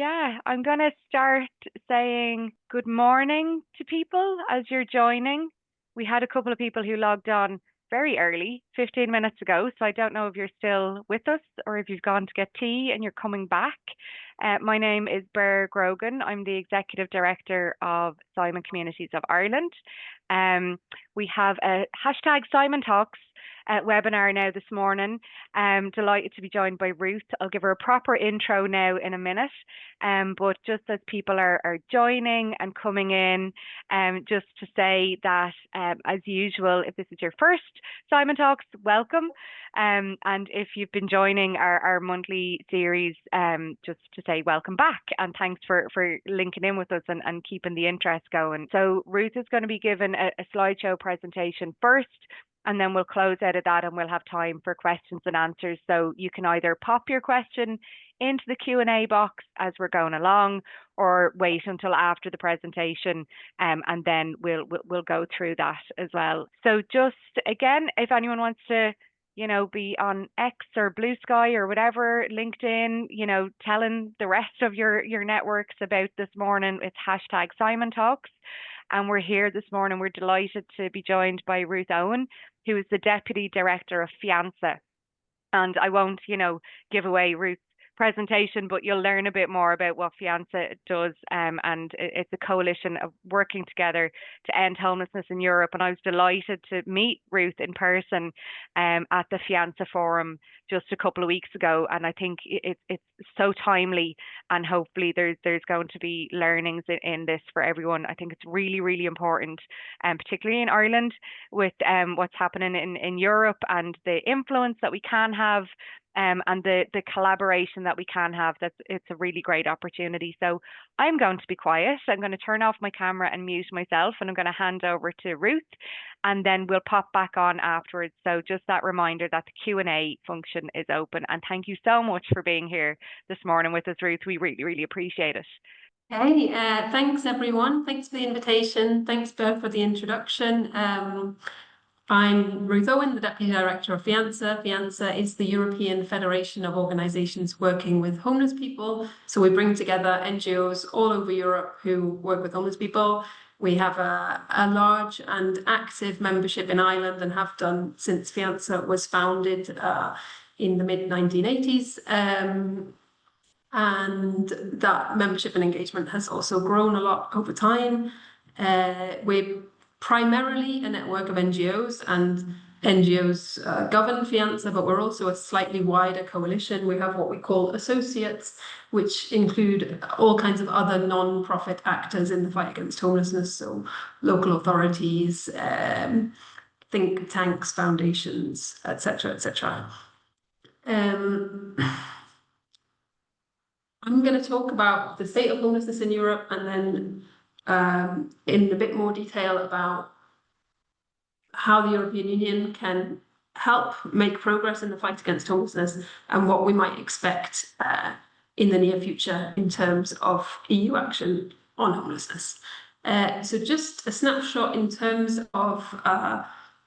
Yeah, I'm going to start saying good morning to people as you're joining. We had a couple of people who logged on very early, 15 minutes ago, so I don't know if you're still with us or if you've gone to get tea and you're coming back. My name is Ber Grogan. I'm the Executive Director of Simon Communities of Ireland. We have a hashtag Simon Talks webinar now this morning. Delighted to be joined by Ruth. I'll give her a proper intro now in a minute. But just as people are joining and coming in, just to say that, as usual, if this is your first Simon Talks, welcome. And if you've been joining our monthly series, just to say welcome back and thanks for linking in with us and keeping the interest going. So Ruth is going to be given a slideshow presentation first, and then we'll close out of that and we'll have time for questions and answers. So you can either pop your question into the Q&A box as we're going along, or wait until after the presentation, and then we'll go through that as well. So just again, if anyone wants to, be on X or Blue Sky or whatever, LinkedIn, telling the rest of your networks about this morning, it's hashtag Simon Talks. And we're here this morning. We're delighted to be joined by Ruth Owen, who is the Deputy Director of FIANSA. And I won't, give away Ruth's presentation, but you'll learn a bit more about what FIANSA does. And it's a coalition of working together to end homelessness in Europe. And I was delighted to meet Ruth in person at the FIANSA Forum just a couple of weeks ago. And I think it's so timely, and hopefully there's going to be learnings in this for everyone. I think it's really, really important, particularly in Ireland, with what's happening in Europe and the influence that we can have, and the collaboration that we can have. It's a really great opportunity. So I'm going to be quiet. I'm going to turn off my camera and mute myself, and I'm going to hand over to Ruth, and then we'll pop back on afterwards. So just that reminder that the Q&A function is open. And thank you so much for being here this morning with us, Ruth. We really, really appreciate it. Hey, thanks everyone. Thanks for the invitation. Thanks, Bert, for the introduction. I'm Ruth Owen, the Deputy Director of FIANSA. FIANSA is the European Federation of Organisations working with homeless people. So we bring together NGOs all over Europe who work with homeless people. We have a large and active membership in Ireland, and have done since FIANSA was founded in the mid-1980s. And that membership and engagement has also grown a lot over time. We're primarily a network of NGOs, and NGOs govern FIANSA, but we're also a slightly wider coalition. We have what we call associates, which include all kinds of other non-profit actors in the fight against homelessness, so local authorities, think tanks, foundations, etc., etc. I'm going to talk about the state of homelessness in Europe, and then in a bit more detail about how the European Union can help make progress in the fight against homelessness, and what we might expect in the near future in terms of EU action on homelessness. So just a snapshot in terms of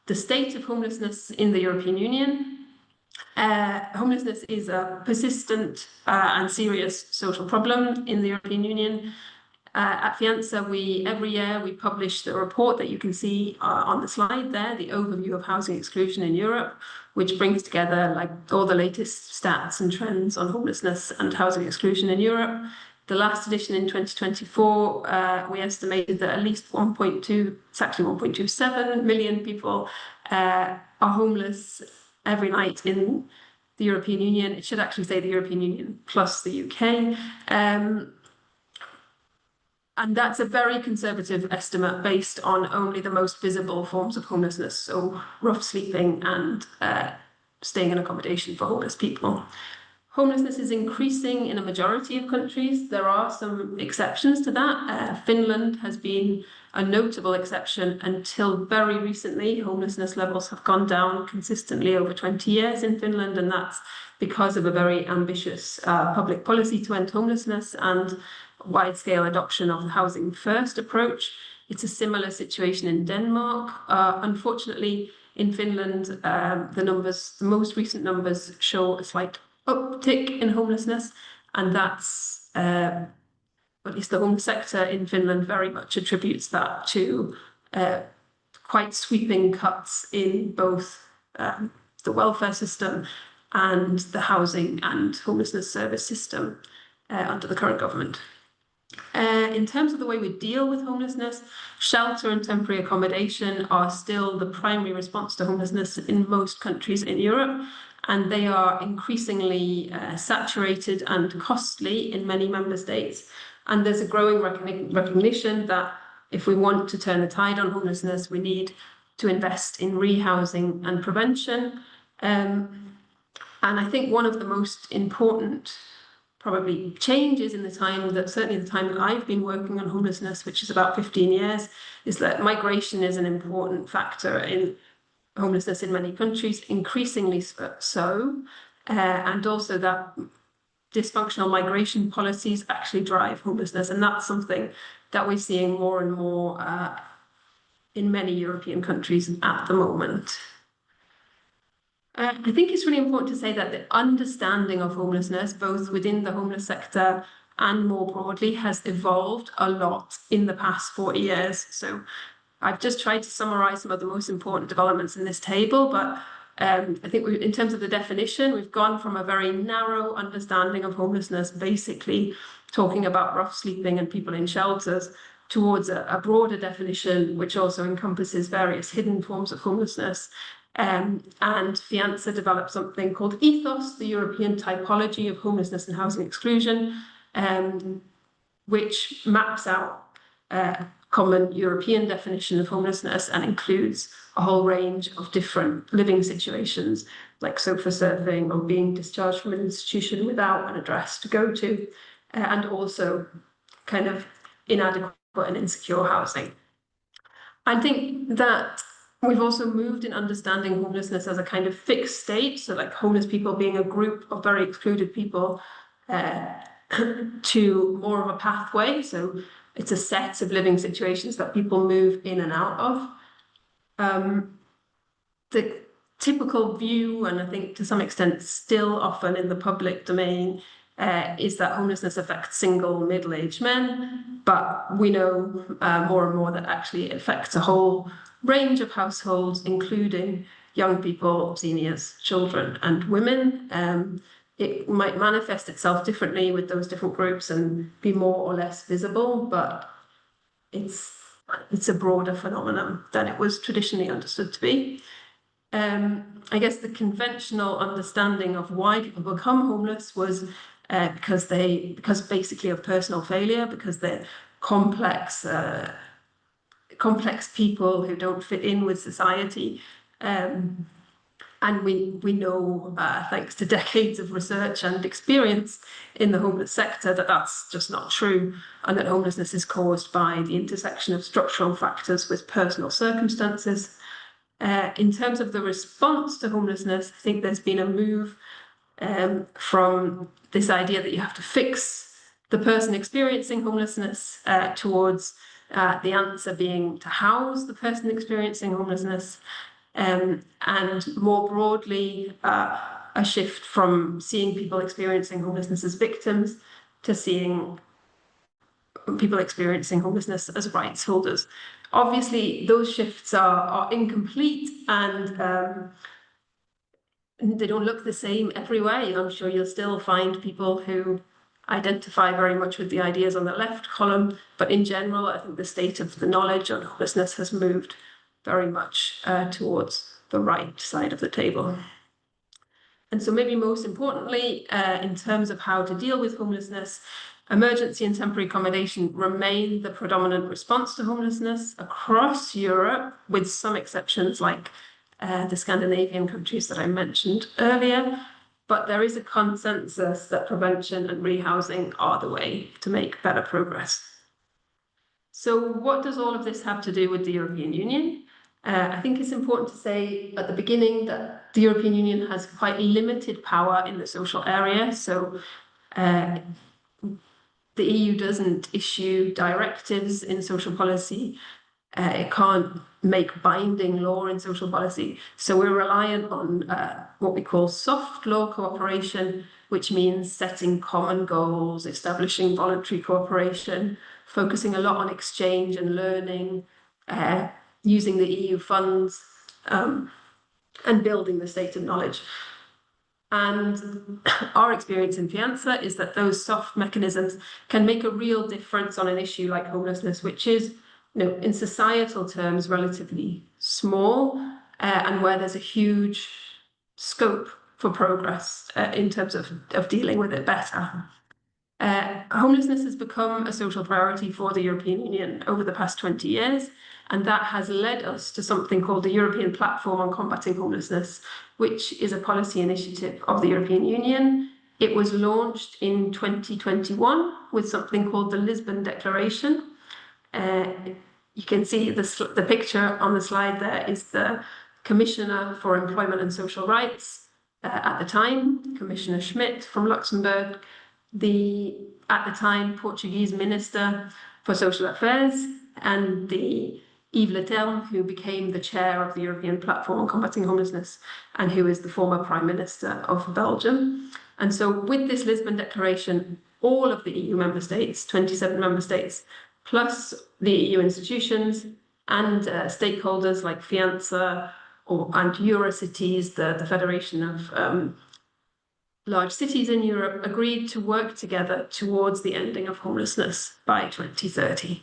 the state of homelessness in the European Union. Homelessness is a persistent and serious social problem in the European Union. At FIANSA, every year we publish the report that you can see on the slide there, the overview of housing exclusion in Europe, which brings together all the latest stats and trends on homelessness and housing exclusion in Europe. The last edition in 2024, we estimated that at least 1.27 million people are homeless every night in the European Union. It should actually say the European Union plus the UK. And that's a very conservative estimate based on only the most visible forms of homelessness, so rough sleeping and staying in accommodation for homeless people. Homelessness is increasing in a majority of countries. There are some exceptions to that. Finland has been a notable exception until very recently. Homelessness levels have gone down consistently over 20 years in Finland, and that's because of a very ambitious public policy to end homelessness and wide-scale adoption of the Housing First approach. It's a similar situation in Denmark. Unfortunately, in Finland, the most recent numbers show a slight uptick in homelessness, and that's at least the homeless sector in Finland very much attributes that to quite sweeping cuts in both the welfare system and the housing and homelessness service system under the current government. In terms of the way we deal with homelessness, shelter and temporary accommodation are still the primary response to homelessness in most countries in Europe, and they are increasingly saturated and costly in many member states. And there's a growing recognition that if we want to turn the tide on homelessness, we need to invest in rehousing and prevention. And I think one of the most important probably changes in the time that, certainly the time that I've been working on homelessness, which is about 15 years, is that migration is an important factor in homelessness in many countries, increasingly so, and also that dysfunctional migration policies actually drive homelessness, and that's something that we're seeing more and more in many European countries at the moment. I think it's really important to say that the understanding of homelessness, both within the homeless sector and more broadly, has evolved a lot in the past 40 years. So I've just tried to summarize some of the most important developments in this table, but I think in terms of the definition, we've gone from a very narrow understanding of homelessness, basically talking about rough sleeping and people in shelters, towards a broader definition, which also encompasses various hidden forms of homelessness. And Fianza developed something called Ethos, the European typology of homelessness and housing exclusion, which maps out a common European definition of homelessness and includes a whole range of different living situations, like sofa surfing or being discharged from an institution without an address to go to, and also kind of inadequate and insecure housing. I think that we've also moved in understanding homelessness as a kind of fixed state, so like homeless people being a group of very excluded people, to more of a pathway. So it's a set of living situations that people move in and out of. The typical view, and I think to some extent still often in the public domain, is that homelessness affects single middle-aged men, but we know more and more that actually it affects a whole range of households, including young people, seniors, children, and women. It might manifest itself differently with those different groups and be more or less visible, but it's a broader phenomenon than it was traditionally understood to be. I guess the conventional understanding of why people become homeless was because basically of personal failure, because they're complex people who don't fit in with society. And we know, thanks to decades of research and experience in the homeless sector, that that's just not true, and that homelessness is caused by the intersection of structural factors with personal circumstances. In terms of the response to homelessness, I think there's been a move from this idea that you have to fix the person experiencing homelessness towards the answer being to house the person experiencing homelessness. And more broadly, a shift from seeing people experiencing homelessness as victims to seeing people experiencing homelessness as rights holders. Obviously, those shifts are incomplete and they don't look the same everywhere. I'm sure you'll still find people who identify very much with the ideas on the left column, but in general, I think the state of the knowledge on homelessness has moved very much towards the right side of the table. And so maybe most importantly, in terms of how to deal with homelessness, emergency and temporary accommodation remain the predominant response to homelessness across Europe, with some exceptions like the Scandinavian countries that I mentioned earlier. But there is a consensus that prevention and rehousing are the way to make better progress. So what does all of this have to do with the European Union? I think it's important to say at the beginning that the European Union has quite limited power in the social area. So the EU doesn't issue directives in social policy. It can't make binding law in social policy. So we're reliant on what we call soft law cooperation, which means setting common goals, establishing voluntary cooperation, focusing a lot on exchange and learning, using the EU funds, and building the state of knowledge. And our experience in Fianza is that those soft mechanisms can make a real difference on an issue like homelessness, which is, in societal terms, relatively small, and where there's a huge scope for progress in terms of dealing with it better. Homelessness has become a social priority for the European Union over the past 20 years, and that has led us to something called the European Platform on Combating Homelessness, which is a policy initiative of the European Union. It was launched in 2021 with something called the Lisbon Declaration. You can see the picture on the slide there is the Commissioner for Employment and Social Rights at the time, Commissioner Schmidt from Luxembourg, at the time Portuguese Minister for Social Affairs, and the Yves Leterme, who became the chair of the European Platform on Combating Homelessness and who is the former Prime Minister of Belgium. And so with this Lisbon Declaration, all of the EU member states, 27 member states, plus the EU institutions and stakeholders like Fianza and Eurocities, the Federation of large cities in Europe, agreed to work together towards the ending of homelessness by 2030.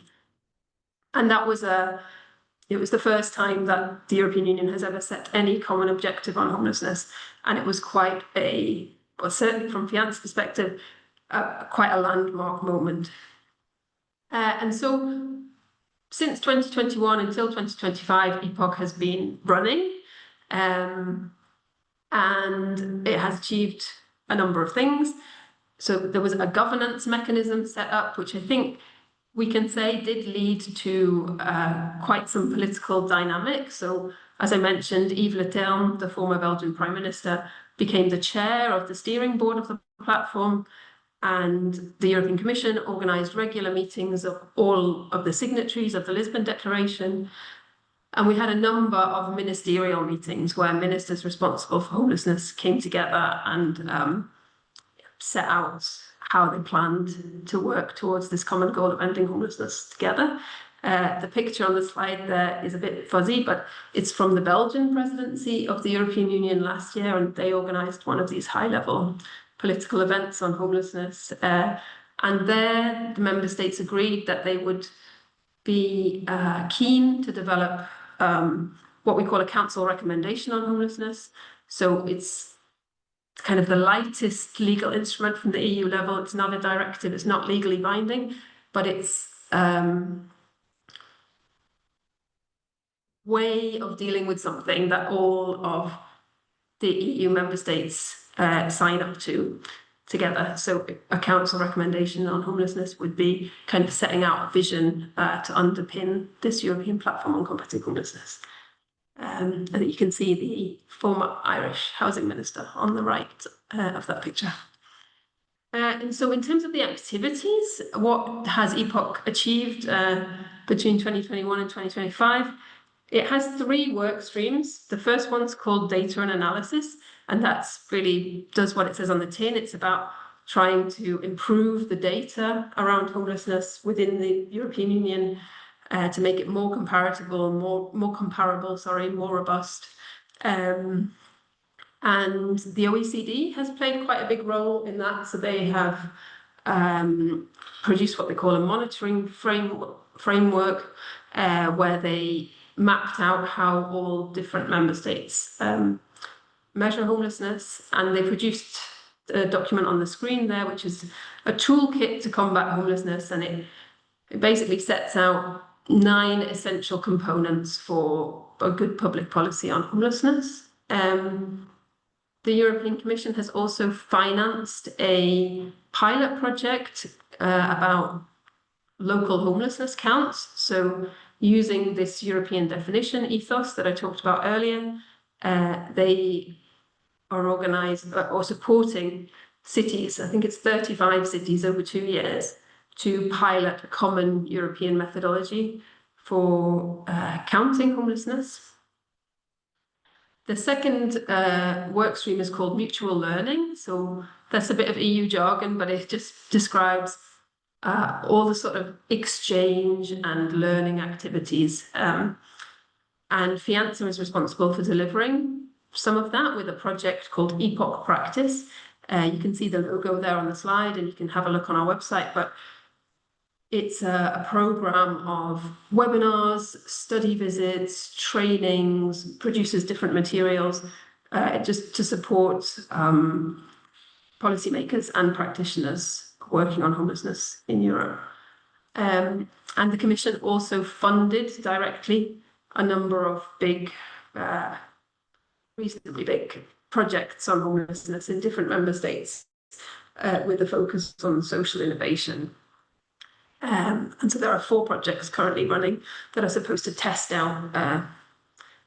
And that was it was the first time that the European Union has ever set any common objective on homelessness. And it was quite certainly from Fianza's perspective, quite a landmark moment. And so since 2021 until 2025, EPOC has been running, and it has achieved a number of things. So there was a governance mechanism set up, which I think we can say did lead to quite some political dynamics. So as I mentioned, Yves Leterme, the former Belgian Prime Minister, became the chair of the steering board of the platform, and the European Commission organised regular meetings of all of the signatories of the Lisbon Declaration. And we had a number of ministerial meetings where ministers responsible for homelessness came together and set out how they planned to work towards this common goal of ending homelessness together. The picture on the slide there is a bit fuzzy, but it's from the Belgian presidency of the European Union last year, and they organised one of these high-level political events on homelessness. And there, the member states agreed that they would be keen to develop what we call a council recommendation on homelessness. So it's kind of the lightest legal instrument from the EU level. It's not a directive, it's not legally binding, but it's way of dealing with something that all of the EU member states sign up to together. So a council recommendation on homelessness would be kind of setting out a vision to underpin this European Platform on Combating Homelessness. And you can see the former Irish housing minister on the right of that picture. And so in terms of the activities, what has EPOC achieved between 2021 and 2025? It has 3 work streams. The first one's called data and analysis, and that's really does what it says on the tin. It's about trying to improve the data around homelessness within the European Union to make it more comparable, more robust. And the OECD has played quite a big role in that. So they have produced what they call a monitoring framework where they mapped out how all different member states measure homelessness, and they produced a document on the screen there, which is a toolkit to combat homelessness, and it basically sets out 9 essential components for a good public policy on homelessness. The European Commission has also financed a pilot project about local homelessness counts. So using this European definition ethos that I talked about earlier, they are organised or supporting cities, I think it's 35 cities over 2 years, to pilot a common European methodology for counting homelessness. The second work stream is called mutual learning. So that's a bit of EU jargon, but it just describes all the sort of exchange and learning activities. And Fianza is responsible for delivering some of that with a project called Epoch Practice. You can see the logo there on the slide, and you can have a look on our website, but it's a program of webinars, study visits, trainings, produces different materials just to support policymakers and practitioners working on homelessness in Europe. And the Commission also funded directly a number of reasonably big projects on homelessness in different member states with a focus on social innovation. And so there are 4 projects currently running that are supposed to test out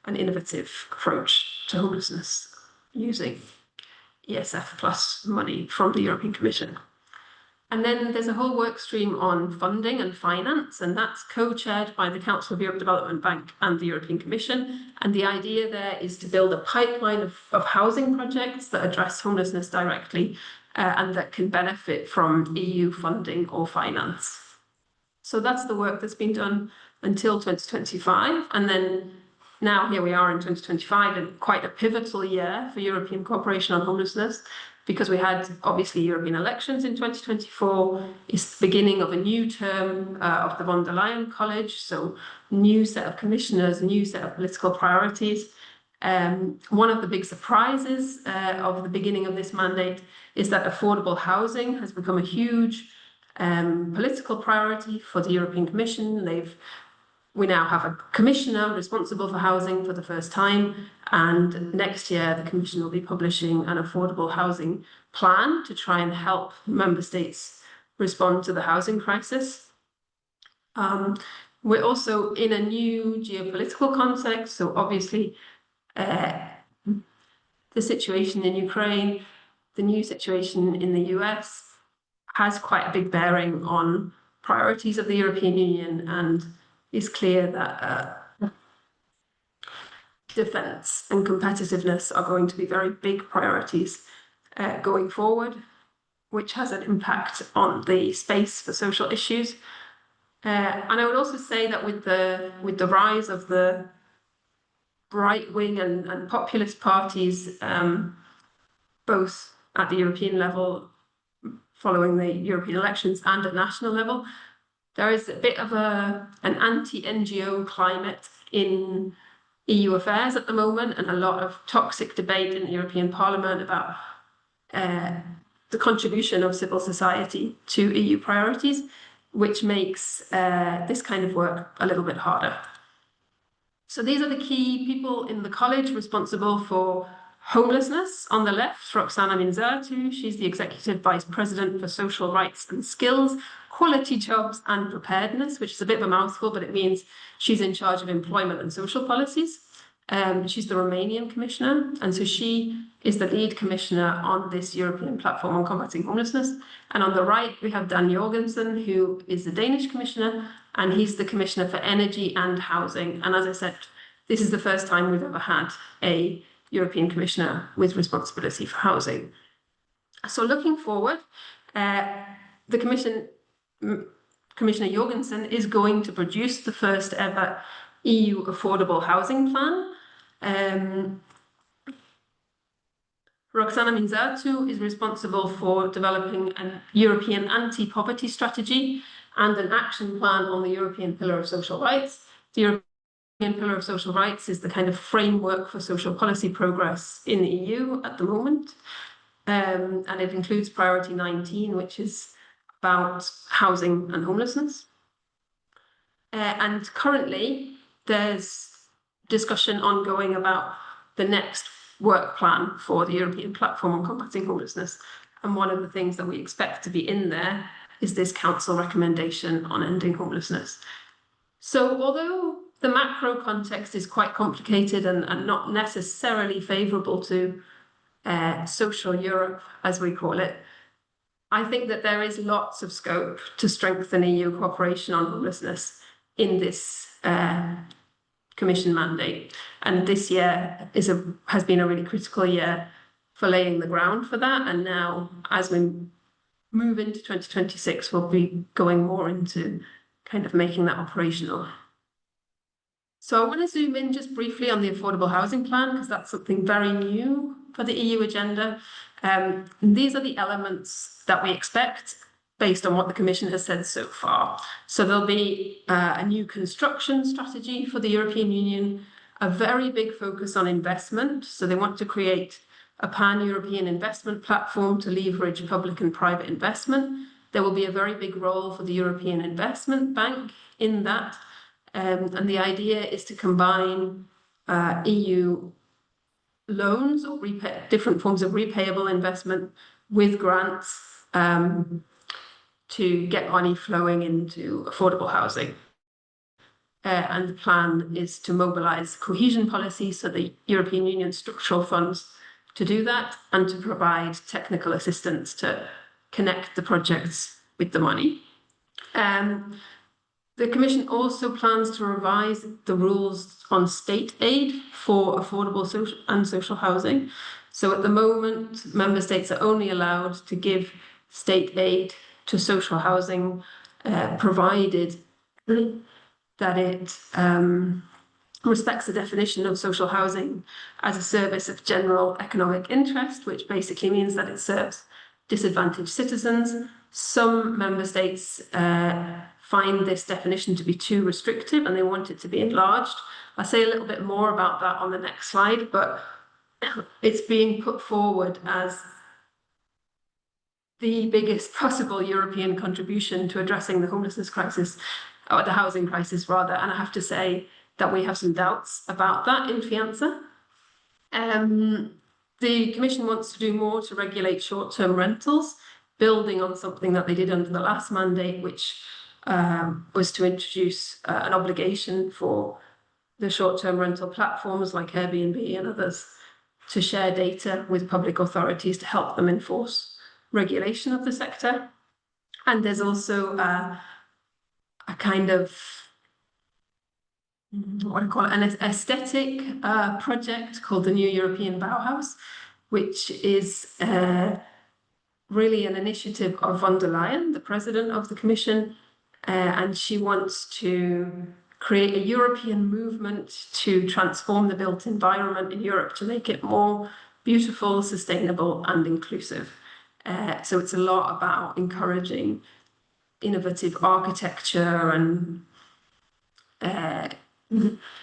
an innovative approach to homelessness using ESF plus money from the European Commission. And then there's a whole work stream on funding and finance, and that's co-chaired by the Council of Europe Development Bank and the European Commission. And the idea there is to build a pipeline of housing projects that address homelessness directly and that can benefit from EU funding or finance. So that's the work that's been done until 2025. And then now here we are in 2025, and quite a pivotal year for European cooperation on homelessness, because we had obviously European elections in 2024. It's the beginning of a new term of the von der Leyen College. So new set of commissioners, new set of political priorities. One of the big surprises of the beginning of this mandate is that affordable housing has become a huge political priority for the European Commission. We now have a commissioner responsible for housing for the first time, and next year the Commission will be publishing an affordable housing plan to try and help member states respond to the housing crisis. We're also in a new geopolitical context, so obviously the situation in Ukraine, the new situation in the US has quite a big bearing on priorities of the European Union, and it's clear that defence and competitiveness are going to be very big priorities going forward, which has an impact on the space for social issues. And I would also say that with the rise of the right-wing and populist parties, both at the European level following the European elections and at national level, there is a bit of an anti-NGO climate in EU affairs at the moment, and a lot of toxic debate in the European Parliament about the contribution of civil society to EU priorities, which makes this kind of work a little bit harder. So these are the key people in the college responsible for homelessness. On the left, Roxana Minzatu, she's the Executive Vice President for Social Rights and Skills, Quality Jobs and Preparedness, which is a bit of a mouthful, but it means she's in charge of employment and social policies. She's the Romanian commissioner, and so she is the lead commissioner on this European platform on combating homelessness. And on the right, we have Dan Jorgensen, who is the Danish commissioner, and he's the commissioner for energy and housing. And as I said, this is the first time we've ever had a European commissioner with responsibility for housing. So looking forward, the Commissioner Jorgensen is going to produce the first ever EU affordable housing plan. Roxana Minzatu is responsible for developing a European anti-poverty strategy and an action plan on the European Pillar of Social Rights. The European Pillar of Social Rights is the kind of framework for social policy progress in the EU at the moment. And it includes Priority 19, which is about housing and homelessness. And currently, there's discussion ongoing about the next work plan for the European Platform on Combating Homelessness. And one of the things that we expect to be in there is this Council recommendation on ending homelessness. So although the macro context is quite complicated and not necessarily favourable to social Europe, as we call it, I think that there is lots of scope to strengthen EU cooperation on homelessness in this Commission mandate. And this year has been a really critical year for laying the ground for that. And now, as we move into 2026, we'll be going more into kind of making that operational. So I want to zoom in just briefly on the Affordable Housing Plan, because that's something very new for the EU agenda. And these are the elements that we expect based on what the Commission has said so far. So there'll be a new construction strategy for the European Union, a very big focus on investment. So they want to create a pan-European investment platform to leverage public and private investment. There will be a very big role for the European Investment Bank in that. And the idea is to combine EU loans or different forms of repayable investment with grants to get money flowing into affordable housing. And the plan is to mobilise cohesion policy, so the European Union structural funds, to do that, and to provide technical assistance to connect the projects with the money. The Commission also plans to revise the rules on state aid for affordable social housing. So at the moment, member states are only allowed to give state aid to social housing, provided that it respects the definition of social housing as a service of general economic interest, which basically means that it serves disadvantaged citizens. Some member states find this definition to be too restrictive and they want it to be enlarged. I'll say a little bit more about that on the next slide, but it's being put forward as the biggest possible European contribution to addressing the homelessness crisis, or the housing crisis rather, and I have to say that we have some doubts about that in Fianza. The Commission wants to do more to regulate short-term rentals, building on something that they did under the last mandate, which was to introduce an obligation for the short-term rental platforms like Airbnb and others to share data with public authorities to help them enforce regulation of the sector. And there's also a kind of, what do I call it, an aesthetic project called the New European Bauhaus, which is really an initiative of von der Leyen, the president of the Commission, and she wants to create a European movement to transform the built environment in Europe to make it more beautiful, sustainable, and inclusive. So it's a lot about encouraging innovative architecture and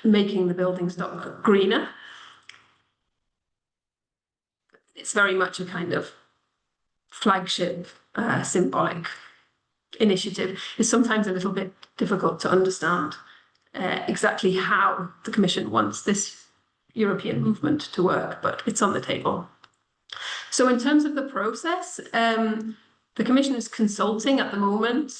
making the building stock greener. It's very much a kind of flagship, symbolic initiative. It's sometimes a little bit difficult to understand exactly how the Commission wants this European movement to work, but it's on the table. So in terms of the process, the Commission is consulting at the moment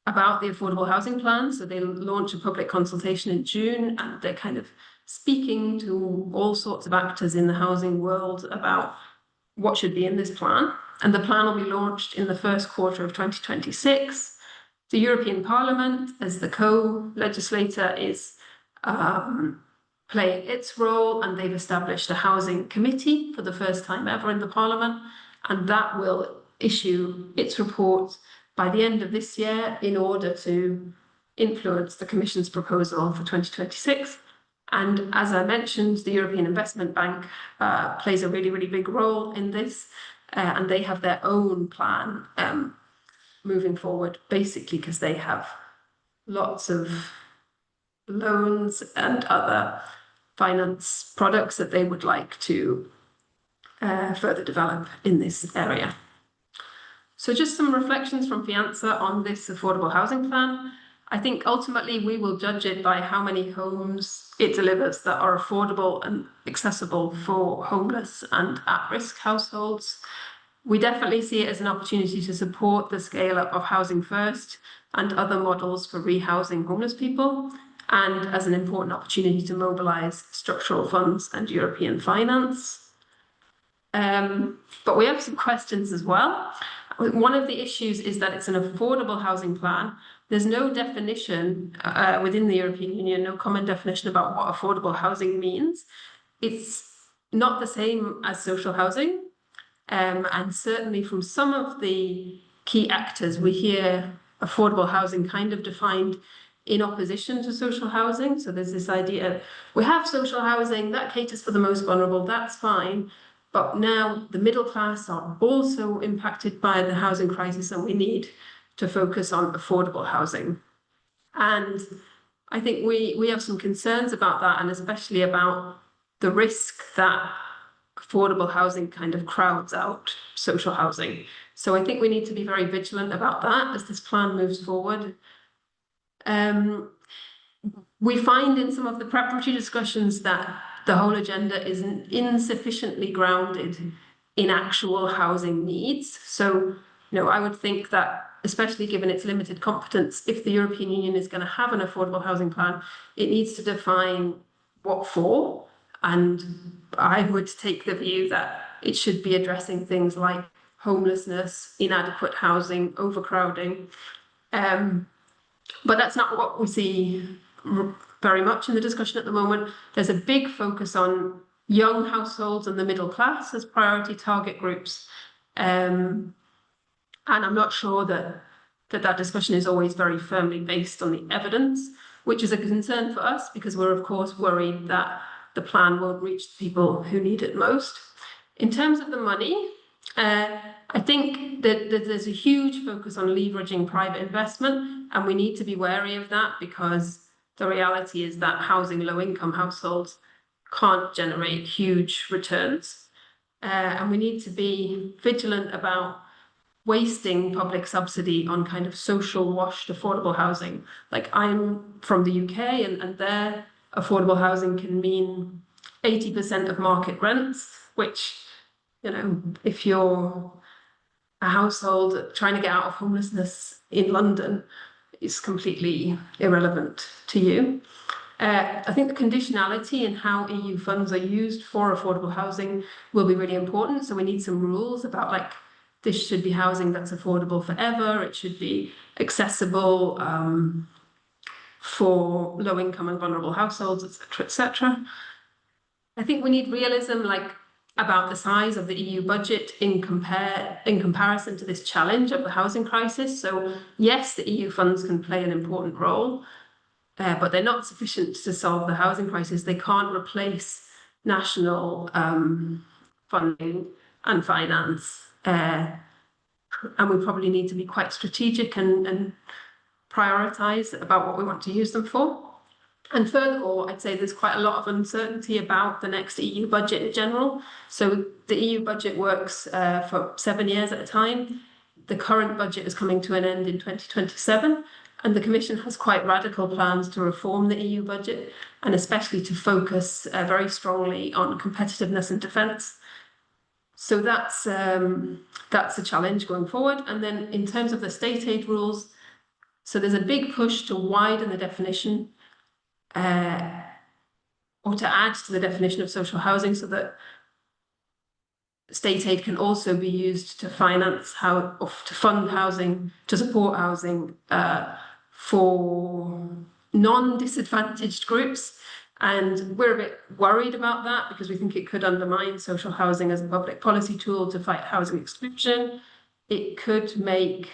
about the affordable housing plan. So they launch a public consultation in June, and they're kind of speaking to all sorts of actors in the housing world about what should be in this plan. And the plan will be launched in the first quarter of 2026. The European Parliament, as the co-legislator, is playing its role, and they've established a housing committee for the first time ever in the Parliament, and that will issue its report by the end of this year in order to influence the Commission's proposal for 2026. And as I mentioned, the European Investment Bank plays a really, really big role in this, and they have their own plan moving forward, basically because they have lots of loans and other finance products that they would like to further develop in this area. So just some reflections from Fianza on this affordable housing plan. I think ultimately we will judge it by how many homes it delivers that are affordable and accessible for homeless and at-risk households. We definitely see it as an opportunity to support the scale up of Housing First and other models for rehousing homeless people, and as an important opportunity to mobilise structural funds and European finance. But we have some questions as well. One of the issues is that it's an affordable housing plan. There's no definition within the European Union, no common definition about what affordable housing means. It's not the same as social housing. And certainly from some of the key actors, we hear affordable housing kind of defined in opposition to social housing. So there's this idea, we have social housing that caters for the most vulnerable, that's fine. But now the middle class are also impacted by the housing crisis, and we need to focus on affordable housing. And I think we have some concerns about that, and especially about the risk that affordable housing kind of crowds out social housing. So I think we need to be very vigilant about that as this plan moves forward. We find in some of the preparatory discussions that the whole agenda is insufficiently grounded in actual housing needs. So, I would think that, especially given its limited competence, if the European Union is going to have an affordable housing plan, it needs to define what for. And I would take the view that it should be addressing things like homelessness, inadequate housing, overcrowding. But that's not what we see very much in the discussion at the moment. There's a big focus on young households and the middle class as priority target groups. And I'm not sure that discussion is always very firmly based on the evidence, which is a concern for us because we're of course worried that the plan won't reach the people who need it most. In terms of the money, I think that there's a huge focus on leveraging private investment, and we need to be wary of that because the reality is that housing low-income households can't generate huge returns. And we need to be vigilant about wasting public subsidy on kind of social washed affordable housing. Like, I'm from the UK, and there affordable housing can mean 80% of market rents, which, if you're a household trying to get out of homelessness in London, is completely irrelevant to you. I think the conditionality in how EU funds are used for affordable housing will be really important. So we need some rules about this should be housing that's affordable forever. It should be accessible for low income and vulnerable households, etc., etc. I think we need realism, about the size of the EU budget in comparison to this challenge of the housing crisis. So yes, the EU funds can play an important role, but they're not sufficient to solve the housing crisis. They can't replace national funding and finance. And we probably need to be quite strategic and prioritize about what we want to use them for. And furthermore, I'd say there's quite a lot of uncertainty about the next EU budget in general. So the EU budget works for 7 years at a time. The current budget is coming to an end in 2027. And the Commission has quite radical plans to reform the EU budget, and especially to focus very strongly on competitiveness and defence. So that's a challenge going forward. And then in terms of the state aid rules, so there's a big push to widen the definition or to add to the definition of social housing so that state aid can also be used to finance to fund housing, to support housing for non-disadvantaged groups. And we're a bit worried about that because we think it could undermine social housing as a public policy tool to fight housing exclusion. It could make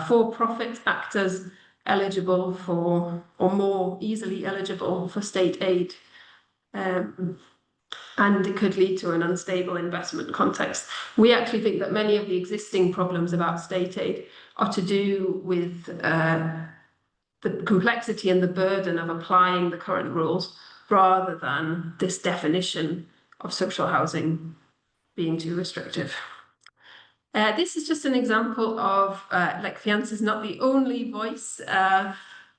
for-profit actors eligible for, or more easily eligible for, state aid. And it could lead to an unstable investment context. We actually think that many of the existing problems about state aid are to do with the complexity and the burden of applying the current rules rather than this definition of social housing being too restrictive. This is just an example of, Fianza is not the only voice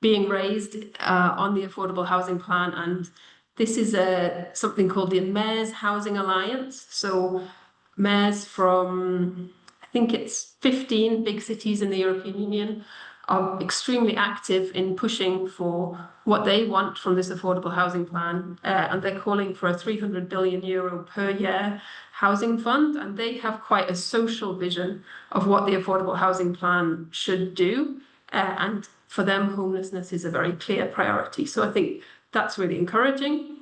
being raised on the affordable housing plan, and this is something called the Mayors Housing Alliance. So mayors from, I think it's 15 big cities in the European Union are extremely active in pushing for what they want from this affordable housing plan, and they're calling for a 300 billion euro per year housing fund, and they have quite a social vision of what the affordable housing plan should do, and for them homelessness is a very clear priority. So I think that's really encouraging.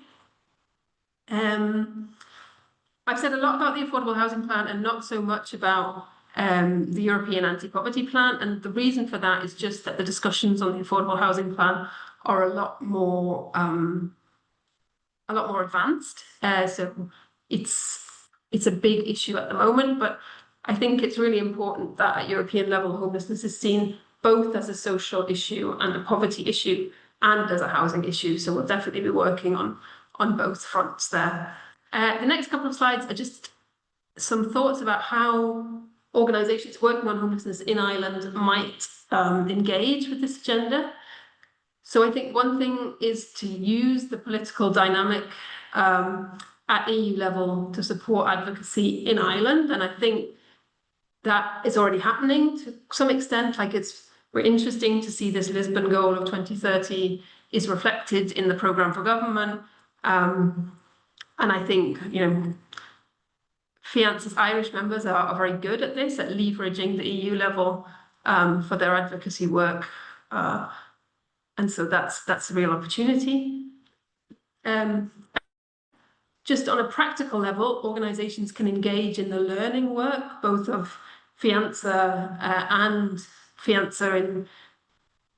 I've said a lot about the affordable housing plan and not so much about the European anti-poverty plan, and the reason for that is just that the discussions on the affordable housing plan are a lot more advanced. So it's a big issue at the moment, but I think it's really important that at European level homelessness is seen both as a social issue and a poverty issue and as a housing issue. So we'll definitely be working on both fronts there. The next couple of slides are just some thoughts about how organisations working on homelessness in Ireland might engage with this agenda. So I think one thing is to use the political dynamic at EU level to support advocacy in Ireland, and I think that is already happening to some extent. Like we're interesting to see this Lisbon goal of 2030 is reflected in the programme for government. And I think, Fiance's Irish members are very good at this, at leveraging the EU level for their advocacy work. And so that's a real opportunity. Just on a practical level, organisations can engage in the learning work, both of Fiance and Fiance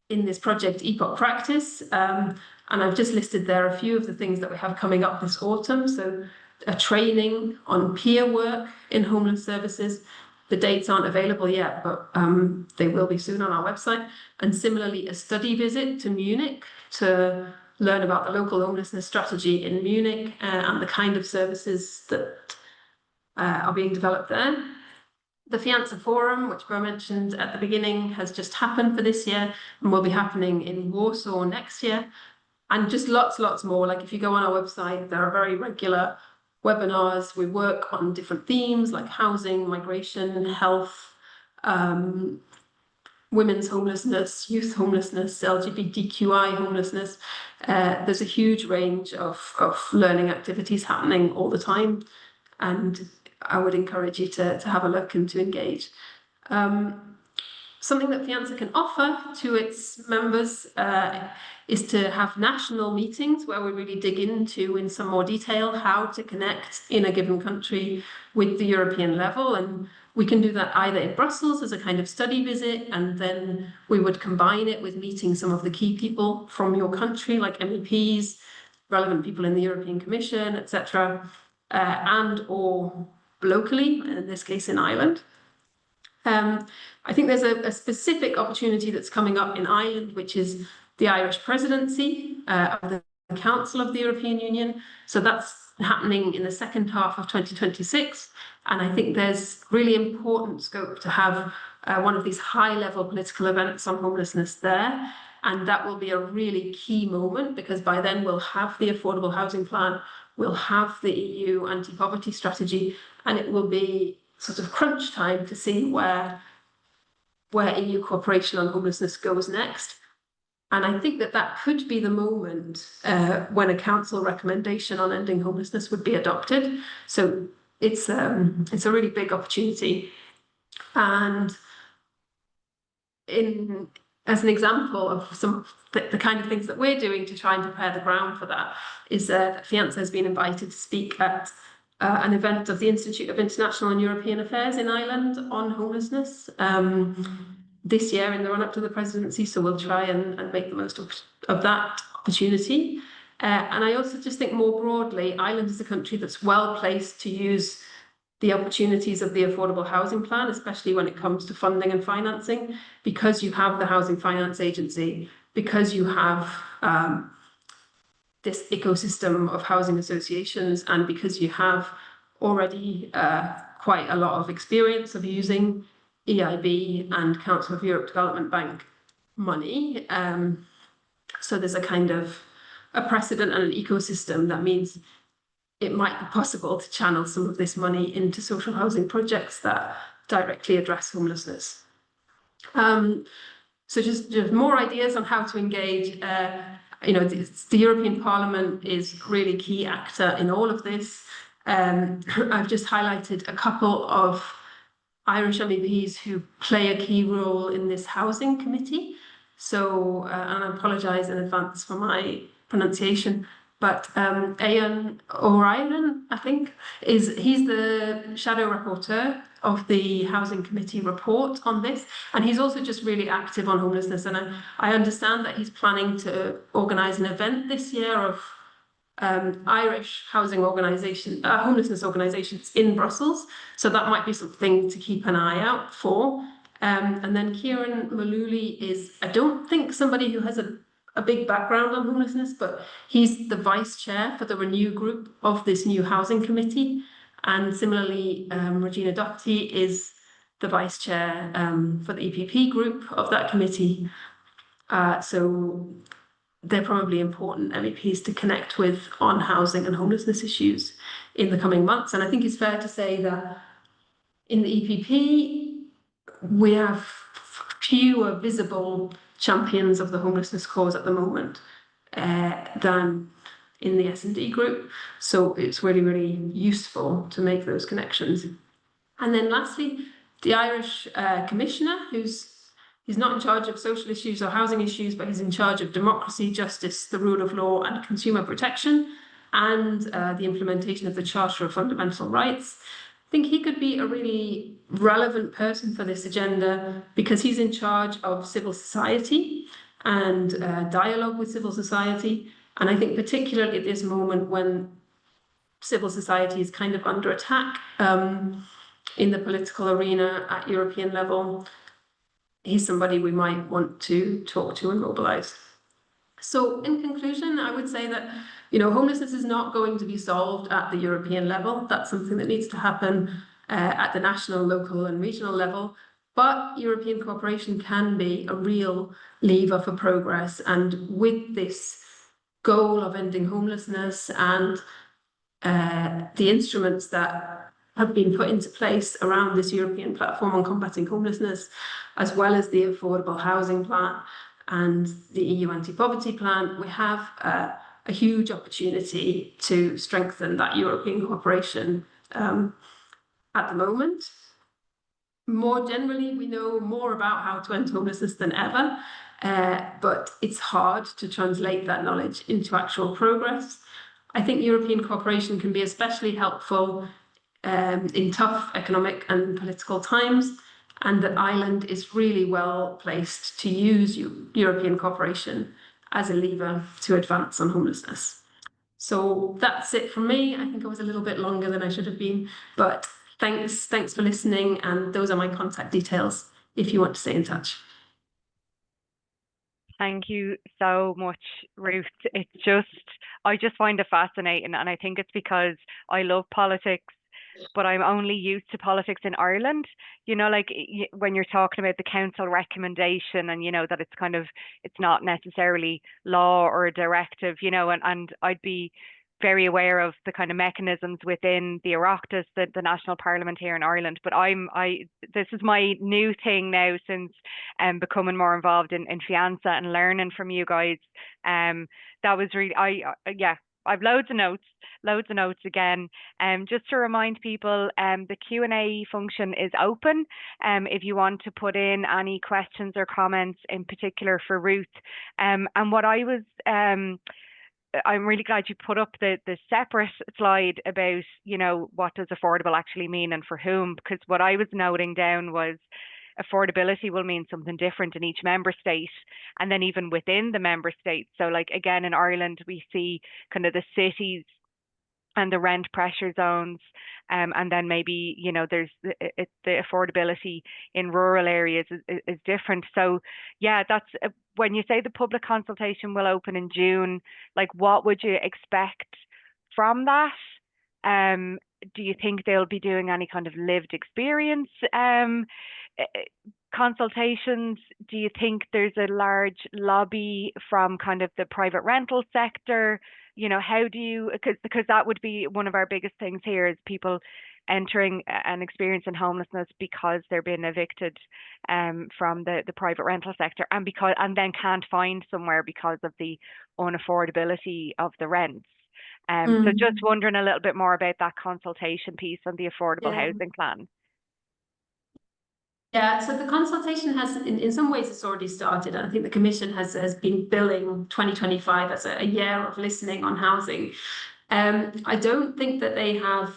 in this project Epoch Practice. And I've just listed there a few of the things that we have coming up this autumn. So a training on peer work in homeless services. The dates aren't available yet, but they will be soon on our website. And similarly, a study visit to Munich to learn about the local homelessness strategy in Munich and the kind of services that are being developed there. The Fiance Forum, which Bro mentioned at the beginning, has just happened for this year and will be happening in Warsaw next year. And just lots more. Like if you go on our website, there are very regular webinars. We work on different themes like housing, migration, health, women's homelessness, youth homelessness, LGBTQI homelessness. There's a huge range of learning activities happening all the time. And I would encourage you to have a look and to engage. Something that Fiance can offer to its members is to have national meetings where we really dig into in some more detail how to connect in a given country with the European level. And we can do that either in Brussels as a kind of study visit, and then we would combine it with meeting some of the key people from your country, like MEPs, relevant people in the European Commission, etc., and or locally, in this case in Ireland. I think there's a specific opportunity that's coming up in Ireland, which is the Irish presidency of the Council of the European Union. So that's happening in the second half of 2026. And I think there's really important scope to have one of these high-level political events on homelessness there. And that will be a really key moment, because by then we'll have the affordable housing plan, we'll have the EU anti-poverty strategy, and it will be sort of crunch time to see where EU cooperation on homelessness goes next. And I think that could be the moment when a council recommendation on ending homelessness would be adopted. So it's a really big opportunity. And as an example of some of the kind of things that we're doing to try and prepare the ground for that, is that Fiance has been invited to speak at an event of the Institute of International and European Affairs in Ireland on homelessness this year in the run-up to the presidency. So we'll try and make the most of that opportunity. And I also just think more broadly, Ireland is a country that's well placed to use the opportunities of the affordable housing plan, especially when it comes to funding and financing, because you have the Housing Finance Agency, because you have this ecosystem of housing associations, and because you have already quite a lot of experience of using EIB and Council of Europe Development Bank money. So there's a kind of a precedent and an ecosystem that means it might be possible to channel some of this money into social housing projects that directly address homelessness. So just more ideas on how to engage. The European Parliament is really key actor in all of this. I've just highlighted a couple of Irish MEPs who play a key role in this housing committee. So, and I apologise in advance for my pronunciation, but Eoin O'Riordan, I think, he's the shadow rapporteur of the housing committee report on this, and he's also just really active on homelessness. And I understand that he's planning to organise an event this year of Irish homelessness organisations in Brussels. So that might be something to keep an eye out for. And then Kieran Mullooly is, I don't think somebody who has a big background on homelessness, but he's the vice chair for the Renew group of this new housing committee. And similarly, Regina Doherty is the vice chair for the EPP group of that committee. So they're probably important MEPs to connect with on housing and homelessness issues in the coming months. And I think it's fair to say that in the EPP, we have fewer visible champions of the homelessness cause at the moment than in the S&D group. So it's really, really useful to make those connections. And then lastly, the Irish Commissioner, he's not in charge of social issues or housing issues, but he's in charge of democracy, justice, the rule of law, and consumer protection, and the implementation of the Charter of Fundamental Rights. I think he could be a really relevant person for this agenda because he's in charge of civil society and dialogue with civil society. And I think particularly at this moment when civil society is kind of under attack in the political arena at European level, he's somebody we might want to talk to and mobilise. So in conclusion, I would say that, homelessness is not going to be solved at the European level. That's something that needs to happen at the national, local and regional level. But European cooperation can be a real lever for progress. And with this goal of ending homelessness and the instruments that have been put into place around this European platform on combating homelessness, as well as the affordable housing plan and the EU anti-poverty plan, we have a huge opportunity to strengthen that European cooperation at the moment. More generally, we know more about how to end homelessness than ever, but it's hard to translate that knowledge into actual progress. I think European cooperation can be especially helpful in tough economic and political times, and that Ireland is really well placed to use European cooperation as a lever to advance on homelessness. So that's it from me. I think I was a little bit longer than I should have been, but thanks for listening, and those are my contact details if you want to stay in touch. Thank you so much, Ruth. I just find it fascinating, and I think it's because I love politics, but I'm only used to politics in Ireland. Like when you're talking about the council recommendation and, that it's not necessarily law or a directive, and I'd be very aware of the kind of mechanisms within the Oireachtas, the national parliament here in Ireland. But this is my new thing now since becoming more involved in Fianza and learning from you guys. That was really, I've loads of notes again. Just to remind people, the Q&A function is open. If you want to put in any questions or comments in particular for Ruth. And what I'm really glad you put up the separate slide about, what does affordable actually mean and for whom, because what I was noting down was affordability will mean something different in each member state, and then even within the member state. So like, again, in Ireland, we see kind of the cities and the rent pressure zones, and then maybe, there's the affordability in rural areas is different. So yeah, that's when you say the public consultation will open in June, like what would you expect from that? Do you think they'll be doing any kind of lived experience consultations? Do you think there's a large lobby from kind of the private rental sector? How do you, because that would be one of our biggest things here is people entering an experience in homelessness because they're being evicted from the private rental sector, and then can't find somewhere because of the unaffordability of the rents. So just wondering a little bit more about that consultation piece on the affordable Yeah. housing plan. Yeah, so the consultation has, in some ways, it's already started. And I think the Commission has been billing 2025 as a year of listening on housing. I don't think that they have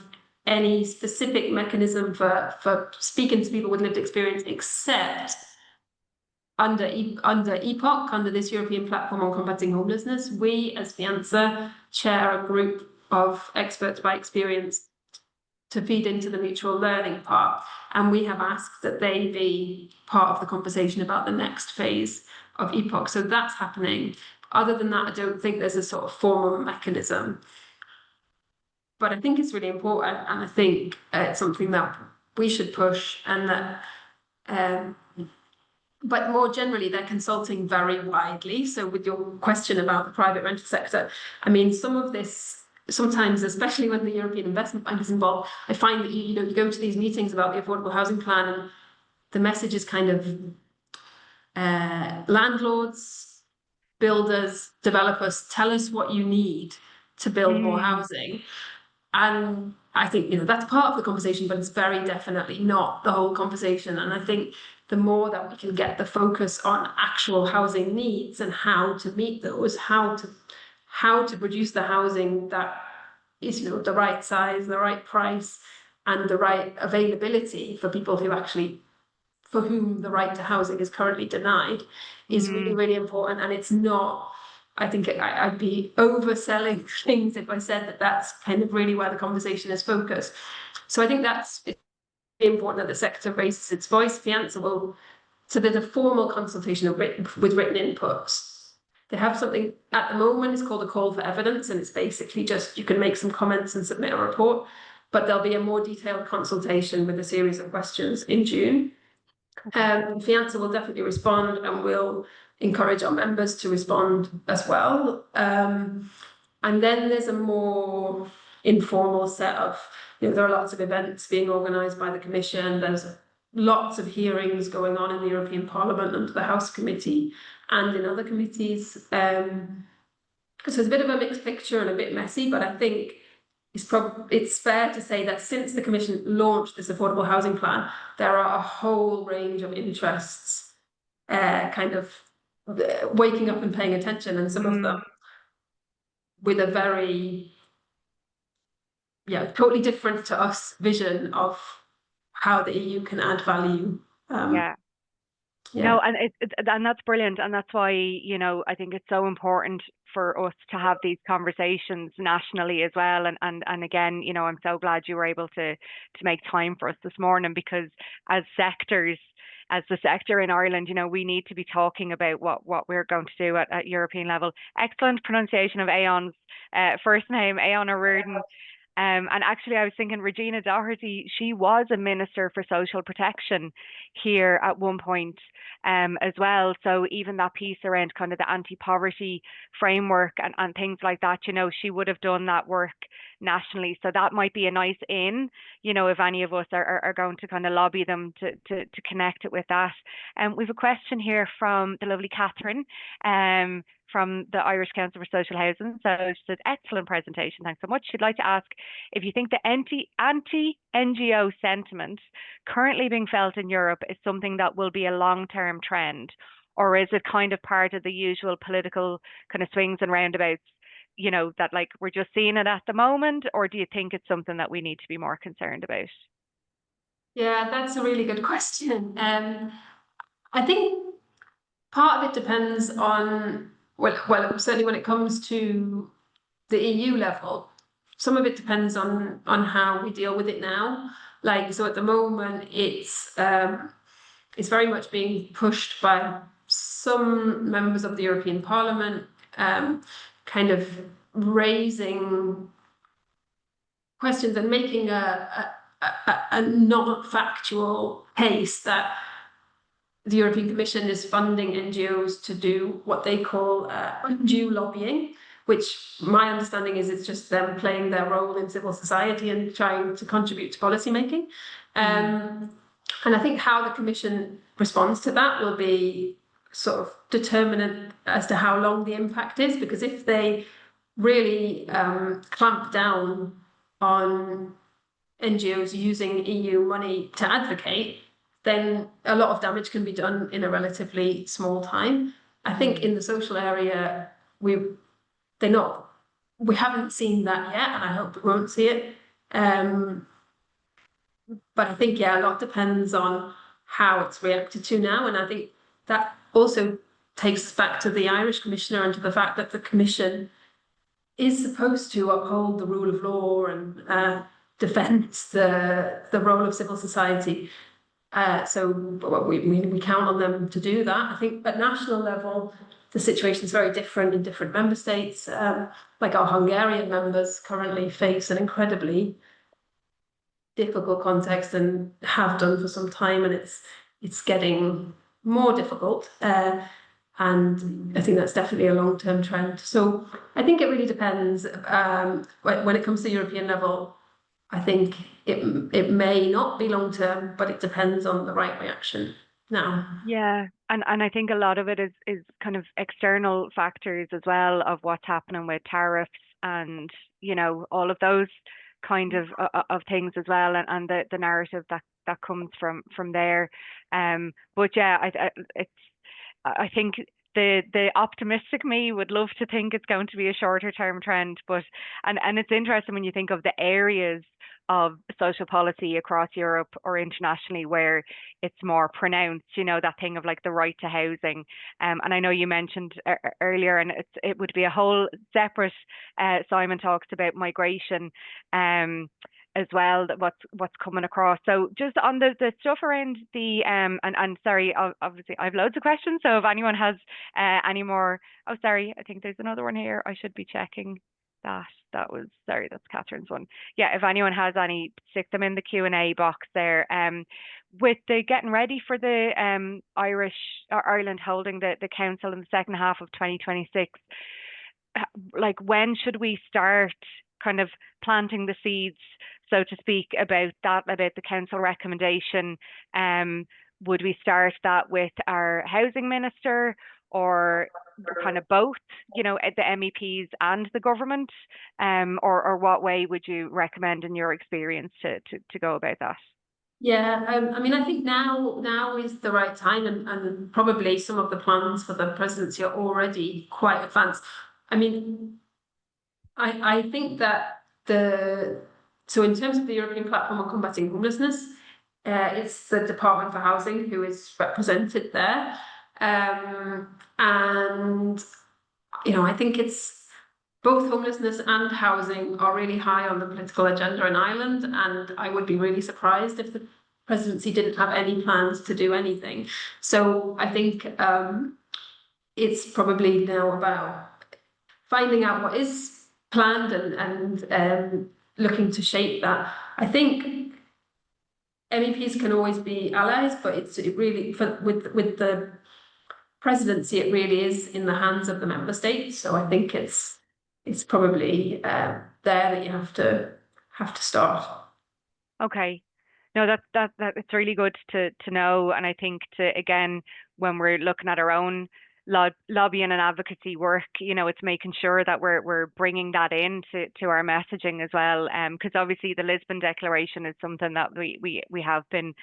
any specific mechanism for speaking to people with lived experience, except under EPOC, under this European Platform on Combating Homelessness. We, as Fianza, chair a group of experts by experience to feed into the mutual learning part. And we have asked that they be part of the conversation about the next phase of EPOC. So that's happening. Other than that, I don't think there's a sort of formal mechanism. But I think it's really important, and I think it's something that we should push, and that but more generally, they're consulting very widely. So with your question about the private rental sector, I mean, some of this, sometimes, especially when the European Investment Bank is involved, I find that you go to these meetings about the affordable housing plan, and the message is kind of landlords, builders, developers, tell us what you need to build more housing. And I think, that's part of the conversation, but it's very definitely not the whole conversation. And I think the more that we can get the focus on actual housing needs and how to meet those, how to produce the housing that is, the right size, the right price, and the right availability for people for whom the right to housing is currently denied, is really, really important. And it's not, I think I'd be overselling things if I said that that's kind of really where the conversation is focused. So I think it's important that the sector raises its voice. Fianza will, so there's a formal consultation with written inputs. They have something at the moment, it's called a call for evidence, and it's basically just, you can make some comments and submit a report, but there'll be a more detailed consultation with a series of questions in June. Fianza will definitely respond, and will encourage our members to respond as well. And then there's a more informal set of, there are lots of events being organised by the Commission. There's lots of hearings going on in the European Parliament under the House Committee and in other committees. So it's a bit of a mixed picture and a bit messy, but I think it's fair to say that since the Commission launched this affordable housing plan, there are a whole range of interests kind of waking up and paying attention, and some of them with a very, totally different to us vision of how the EU can add value. No, and and that's brilliant, and that's why I think it's so important for us to have these conversations nationally as well. And again, I'm so glad you were able to make time for us this morning, because as the sector in Ireland, we need to be talking about what we're going to do at European level. Excellent pronunciation of Aon's first name, Aon O'Riordan. And actually, I was thinking Regina Doherty, she was a Minister for Social Protection here at one point as well. So even that piece around kind of the anti-poverty framework and things like that, she would have done that work nationally. So that might be a nice in, if any of us are going to kind of lobby them to connect it with that. We have a question here from the lovely Catherine. From the Irish Council for Social Housing. So she said, excellent presentation, thanks so much. She'd like to ask if you think the anti-NGO sentiment currently being felt in Europe is something that will be a long-term trend, or is it kind of part of the usual political kind of swings and roundabouts, that like we're just seeing it at the moment, or do you think it's something that we need to be more concerned about? Yeah, that's a really good question. I think part of it depends on, well, certainly when it comes to the EU level, some of it depends on how we deal with it now. So at the moment, it's very much being pushed by some members of the European Parliament, kind of raising questions and making a not factual case that the European Commission is funding NGOs to do what they call undue lobbying, which my understanding is it's just them playing their role in civil society and trying to contribute to policy making. And I think how the Commission responds to that will be sort of determinant as to how long the impact is, because if they really clamp down on NGOs using EU money to advocate, then a lot of damage can be done in a relatively small time. I think in the social area, we haven't seen that yet, and I hope we won't see it. But I think, yeah, a lot depends on how it's reacted to now. And I think that also takes us back to the Irish Commissioner and to the fact that the Commission is supposed to uphold the rule of law and defend the role of civil society. So we count on them to do that. I think at national level, the situation is very different in different member states. Like our Hungarian members currently face an incredibly difficult context and have done for some time, and it's getting more difficult. And I think that's definitely a long-term trend. So I think it really depends. When it comes to European level, I think it may not be long-term, but it depends on the right reaction now. Yeah, and I think a lot of it is kind of external factors as well, of what's happening with tariffs and, you know, all of those kind of things as well, and the narrative that comes from there. But yeah, I think the optimistic me would love to think it's going to be a shorter term trend, but and it's interesting when you think of the areas of social policy across Europe or internationally where it's more pronounced, you know, that thing of like the right to housing. And I know you mentioned earlier, and it would be a whole separate Simon talks about migration as well, that what's coming across. So just on the stuff around the and sorry, obviously I've loads of questions, so if anyone has any more. Oh, sorry, I think there's another one here. I should be checking that was, sorry, that's Catherine's one. Yeah, if anyone has any, stick them in the Q&A box there. With the getting ready for the Ireland holding the council in the second half of 2026, like when should we start kind of planting the seeds, so to speak, about the council recommendation? Would we start that with our housing minister, or kind of both, you know, the MEPs and the government, or what way would you recommend in your experience to go about that? Yeah, I mean, I think now is the right time, and probably some of the plans for the presidency are already quite advanced. I mean, I think that so in terms of the European Platform on Combating Homelessness, it's the Department for Housing who is represented there. And, you know, I think it's both homelessness and housing are really high on the political agenda in Ireland, and I would be really surprised if the presidency didn't have any plans to do anything. So I think it's probably now about finding out what is planned and looking to shape that. I think MEPs can always be allies, but it really, with the presidency, it really is in the hands of the member states. So I think it's probably there that you have to start. Okay. No, that it's really good to know, and I think again, when we're looking at our own lobbying and advocacy work, you know, it's making sure that we're bringing that in to our messaging as well. Because obviously the Lisbon Declaration is something that we have been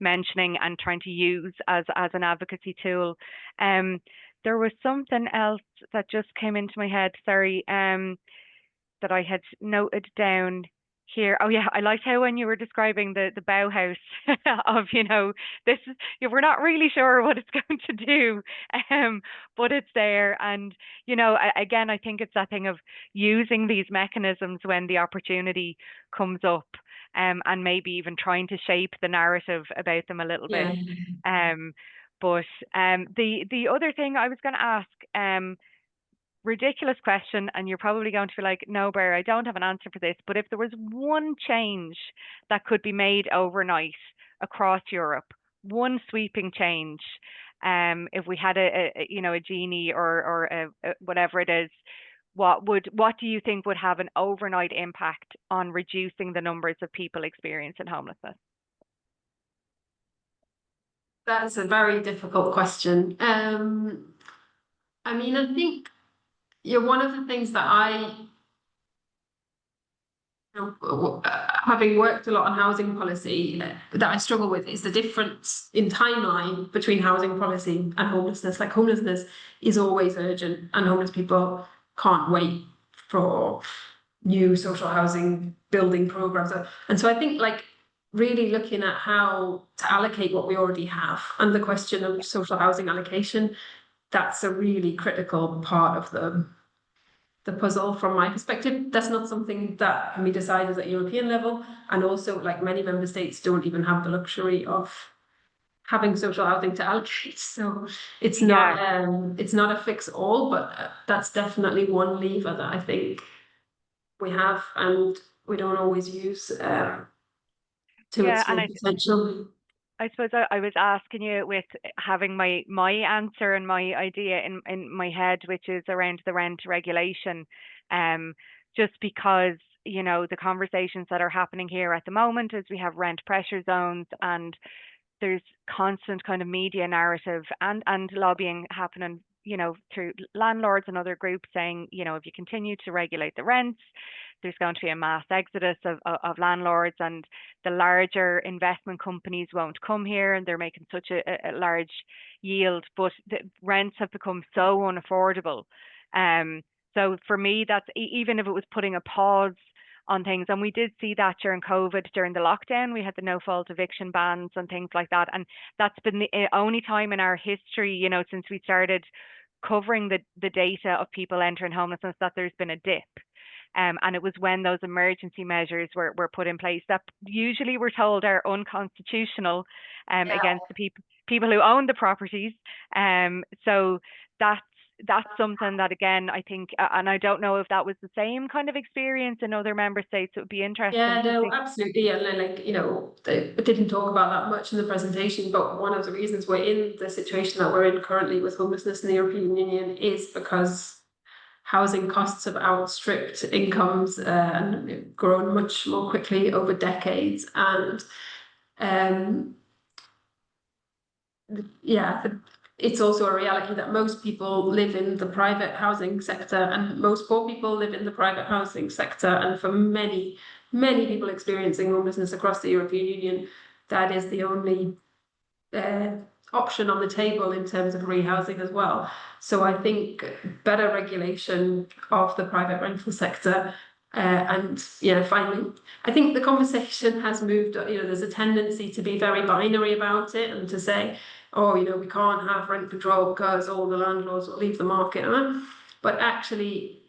mentioning and trying to use as an advocacy tool. There was something else that just came into my head, sorry, that I had noted down here. Oh yeah, I liked how when you were describing the Bauhaus of, you know, this is, we're not really sure what it's going to do, but it's there. And, you know, again, I think it's that thing of using these mechanisms when the opportunity comes up, and maybe even trying to shape the narrative about them a little bit. But the other thing I was going to ask, ridiculous question, and you're probably going to be like, no, Bear, I don't have an answer for this, but if there was one change that could be made overnight across Europe, one sweeping change, if we had a genie or whatever it is, what do you think would have an overnight impact on reducing the numbers of people experiencing homelessness? That's a very difficult question. I mean, I think one of the things that having worked a lot on housing policy, that I struggle with is the difference in timeline between housing policy and homelessness. Like, homelessness is always urgent, and homeless people can't wait for new social housing building programs. And so I think, like, really looking at how to allocate what we already have, and the question of social housing allocation, that's a really critical part of the puzzle from my perspective. That's not something that can be decided at European level, and also, like, many member states don't even have the luxury of having social housing to allocate. So it's not a fix all, but that's definitely one lever that I think we have and we don't always use to its full potential. I suppose I was asking you with having my answer and my idea in my head, which is around the rent regulation, just because, you know, the conversations that are happening here at the moment is we have rent pressure zones, and there's constant kind of media narrative and lobbying happening, you know, through landlords and other groups saying, you know, if you continue to regulate the rents, there's going to be a mass exodus of landlords, and the larger investment companies won't come here, and they're making such a large yield, but the rents have become so unaffordable. So for me, that's even if it was putting a pause on things, and we did see that during COVID, during the lockdown, we had the no fault eviction bans and things like that, and that's been the only time in our history, you know, since we started covering the data of people entering homelessness, that there's been a dip. And it was when those emergency measures were put in place that usually we're told are unconstitutional against the people who own the properties. So that's something that, again, I think, and I don't know if that was the same kind of experience in other member states. It would be interesting. Yeah, no, absolutely. And then, like, you know, they didn't talk about that much in the presentation, but one of the reasons we're in the situation that we're in currently with homelessness in the European Union is because housing costs have outstripped incomes and grown much more quickly over decades. And it's also a reality that most people live in the private housing sector, and most poor people live in the private housing sector. And for many, many people experiencing homelessness across the European Union, that is the only option on the table in terms of rehousing as well. So I think better regulation of the private rental sector, and finally, I think the conversation has moved. You know, there's a tendency to be very binary about it and to say, oh, you know, we can't have rent control because all the landlords will leave the market. But actually,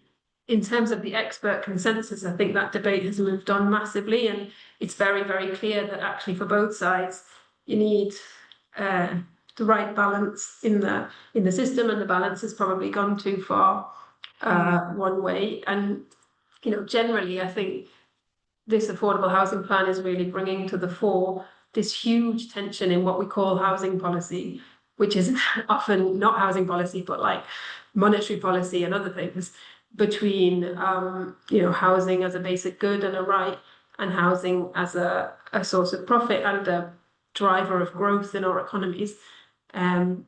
in terms of the expert consensus, I think that debate has moved on massively, and it's very, very clear that actually for both sides, you need the right balance in the system, and the balance has probably gone too far one way. And, you know, generally, I think this affordable housing plan is really bringing to the fore this huge tension in what we call housing policy, which is often not housing policy, but like monetary policy and other things, between housing as a basic good and a right, and housing as a source of profit and a driver of growth in our economies. And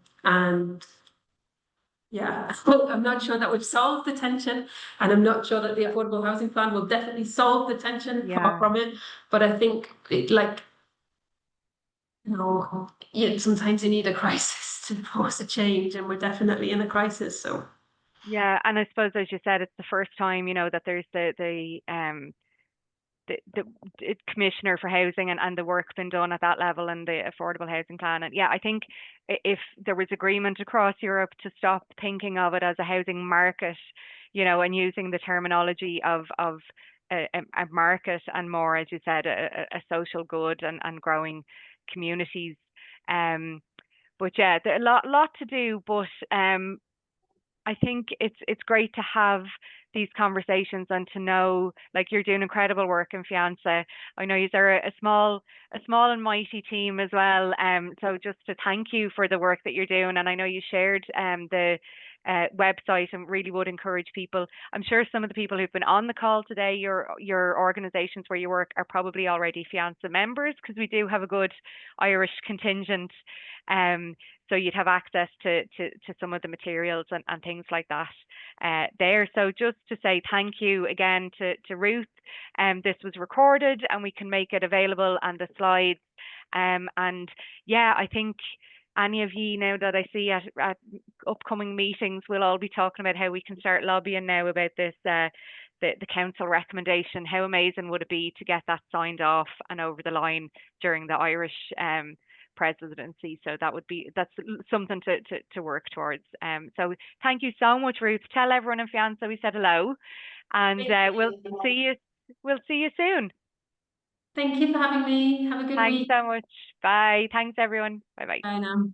yeah, I'm not sure that we've solved the tension, and I'm not sure that the affordable housing plan will definitely solve the tension, far from it. But I think sometimes you need a crisis to force a change, and we're definitely in a crisis. So yeah, and I suppose, as you said, it's the first time, you know, that there's the commissioner for housing and the work been done at that level and the affordable housing plan. And yeah, I think if there was agreement across Europe to stop thinking of it as a housing market, you know, and using the terminology of a market, and more, as you said, a social good and growing communities. But yeah, there's a lot to do, but I think it's great to have these conversations and to know, like, you're doing incredible work in Fianza. I know you're a small and mighty team as well. So just to thank you for the work that you're doing. And I know you shared the website, and really would encourage people. I'm sure some of the people who've been on the call today, your organisations where you work, are probably already Fianza members, because we do have a good Irish contingent. So you'd have access to some of the materials and things like that there. So just to say thank you again to Ruth. This was recorded and we can make it available, and the slides. And yeah, I think any of you now that I see at upcoming meetings, we'll all be talking about how we can start lobbying now about this, the council recommendation. How amazing would it be to get that signed off and over the line during the Irish presidency? So that's something to work towards. So thank you so much, Ruth. Tell everyone in Fianza we said hello, and we'll see you soon. Thank you for having me. Have a good week. Thanks so much. Bye. Thanks everyone. Bye bye. Bye now.